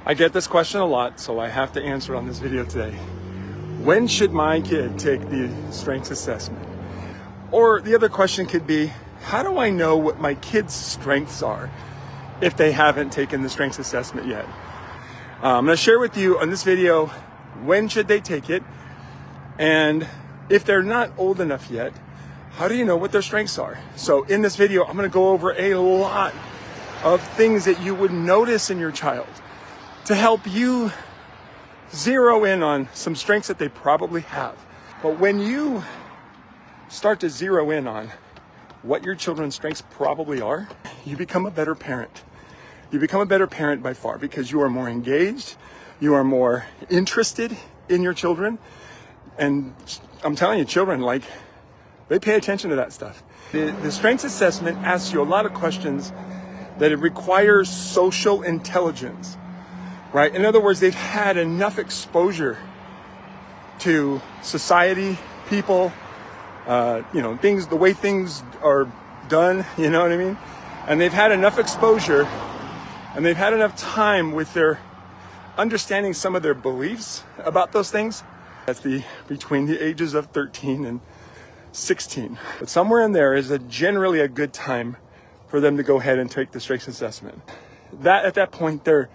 I get this question a lot, so I have to answer it on this video today. When should my kid take the strengths assessment? Or the other question could be, how do I know what my kid's strengths are if they haven't taken the strengths assessment yet? I'm going to share with you on this video, when should they take it? And if they're not old enough yet, how do you know what their strengths are? So in this video, I'm going to go over a lot of things that you would notice in your child to help you zero in on some strengths that they probably have. But when you start to zero in on what your children's strengths probably are, you become a better parent. You become a better parent by far because you are more engaged, you are more interested in your children. And I'm telling you, children, they pay attention to that stuff. The strengths assessment asks you a lot of questions that it requires social intelligence, right? In other words, they've had enough exposure to society, people, things, the way things are done, you know what I mean? And they've had enough exposure and they've had enough time with their understanding some of their beliefs about those things. That's between the ages of 13 and 16. But somewhere in there is generally a good time for them to go ahead and take the strengths assessment. At that point, they're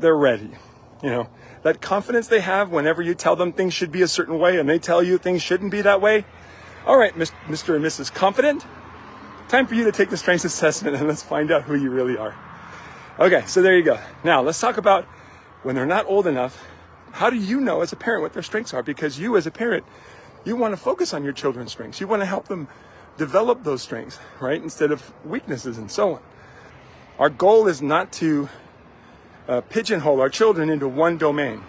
ready. That confidence they have whenever you tell them things should be a certain way and they tell you things shouldn't be that way. All right, Mr. and Mrs. Confident, time for you to take the strengths assessment and let's find out who you really are. Okay, so there you go. Now let's talk about when they're not old enough. How do you know as a parent what their strengths are? Because you as a parent, you want to focus on your children's strengths. You want to help them develop those strengths, right? Instead of weaknesses and so on. Our goal is not to pigeonhole our children into one domain,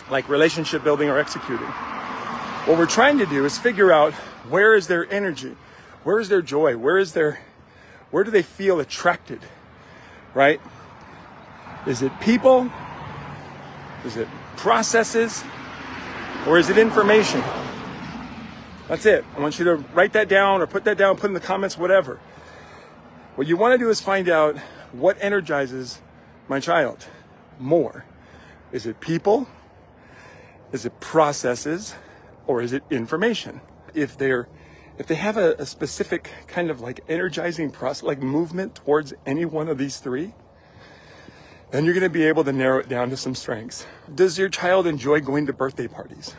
like relationship building or executing. What we're trying to do is figure out where is their energy, where is their joy, where do they feel attracted, right? Is it people? Is it processes? Or is it information? That's it. I want you to write that down or put that down, put in the comments, whatever. What you want to do is find out what energizes my child more. Is it people? Is it processes? Or is it information? If they have a specific kind of energizing process, like movement towards any one of these three, then you're going to be able to narrow it down to some strengths. Does your child enjoy going to birthday parties?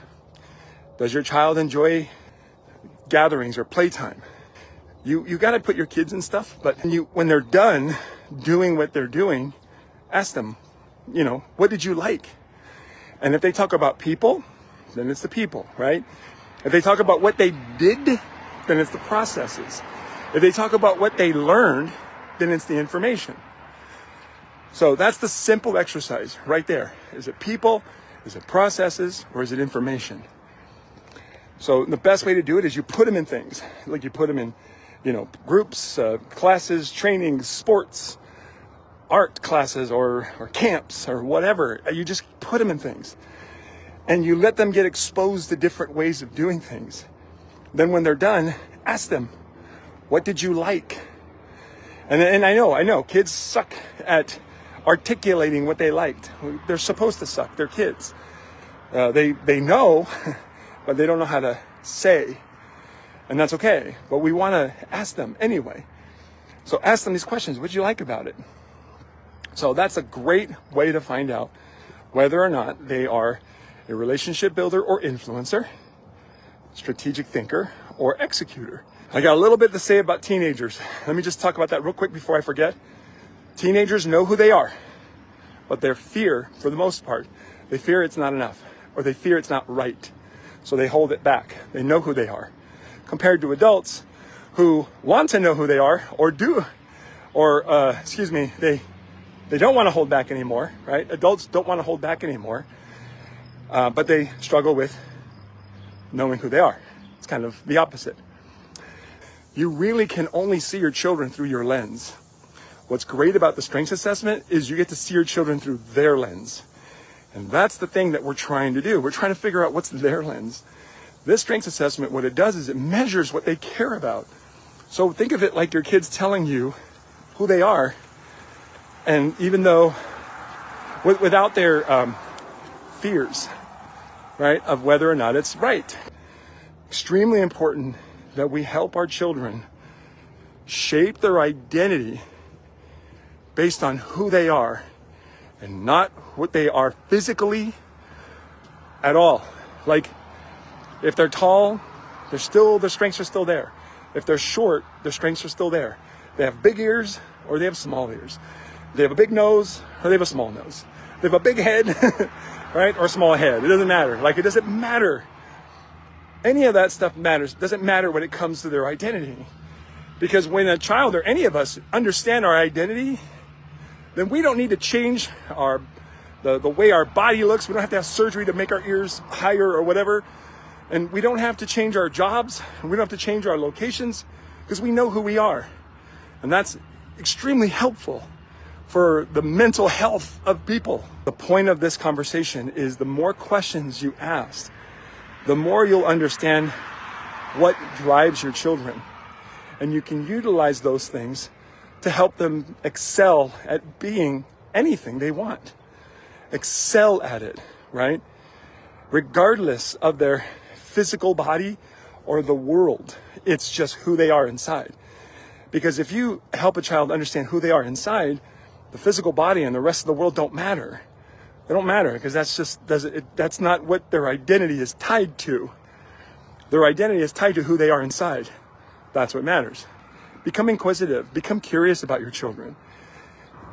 Does your child enjoy gatherings or playtime? You got to put your kids in stuff, but when they're done doing what they're doing, ask them, what did you like? And if they talk about people, then it's the people, right? If they talk about what they did, then it's the processes. If they talk about what they learned, then it's the information. So that's the simple exercise right there. Is it people? Is it processes? Or is it information? So the best way to do it is you put them in things. Like you put them in, groups, classes, trainings, sports, art classes, or camps, or whatever. You just put them in things. And you let them get exposed to different ways of doing things. Then when they're done, ask them, what did you like? And I know, kids suck at articulating what they liked. They're supposed to suck. They're kids. They know, but they don't know how to say. And that's okay. But we want to ask them anyway. So ask them these questions. What did you like about it? So that's a great way to find out whether or not they are a relationship builder or influencer, strategic thinker, or executor. I got a little bit to say about teenagers. Let me just talk about that real quick before I forget. Teenagers know who they are, but their fear, for the most part, they fear it's not enough, or they fear it's not right. So they hold it back. They know who they are. Compared to adults who want to know who they are, they don't want to hold back anymore, right? Adults don't want to hold back anymore, but they struggle with knowing who they are. It's kind of the opposite. You really can only see your children through your lens. What's great about the strengths assessment is you get to see your children through their lens. And that's the thing that we're trying to do. We're trying to figure out what's their lens. This strengths assessment, what it does is it measures what they care about. So think of it like your kids telling you who they are. And even though without their fears, right, of whether or not it's right. Extremely important that we help our children shape their identity based on who they are and not what they are physically at all. Like, if they're tall, their strengths are still there. If they're short, their strengths are still there. They have big ears or they have small ears. They have a big nose or they have a small nose. They have a big head, right, or a small head. It doesn't matter. Like, it doesn't matter. Any of that stuff matters. It doesn't matter when it comes to their identity. Because when a child or any of us understand our identity, then we don't need to change the way our body looks. We don't have to have surgery to make our ears higher or whatever. And we don't have to change our jobs. And we don't have to change our locations because we know who we are. And that's extremely helpful for the mental health of people. The point of this conversation is the more questions you ask, the more you'll understand what drives your children. And you can utilize those things to help them excel at being anything they want. Excel at it, right? Regardless of their physical body or the world, it's just who they are inside. Because if you help a child understand who they are inside, the physical body and the rest of the world don't matter. They don't matter because that's not what their identity is tied to. Their identity is tied to who they are inside. That's what matters. Become inquisitive. Become curious about your children.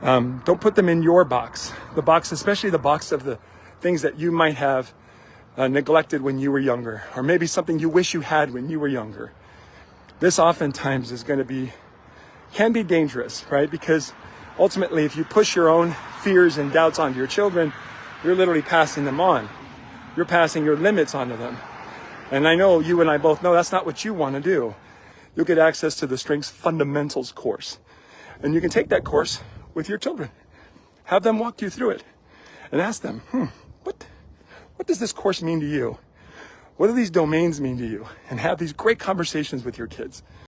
Don't put them in your box. The box, especially the box of the things that you might have neglected when you were younger, or maybe something you wish you had when you were younger. This oftentimes can be dangerous, right? Because ultimately, if you push your own fears and doubts onto your children, you're literally passing them on. You're passing your limits onto them. And I know you and I both know that's not what you want to do. You'll get access to the Strengths Fundamentals course. And you can take that course with your children. Have them walk you through it and ask them, what does this course mean to you? What do these domains mean to you? And have these great conversations with your kids.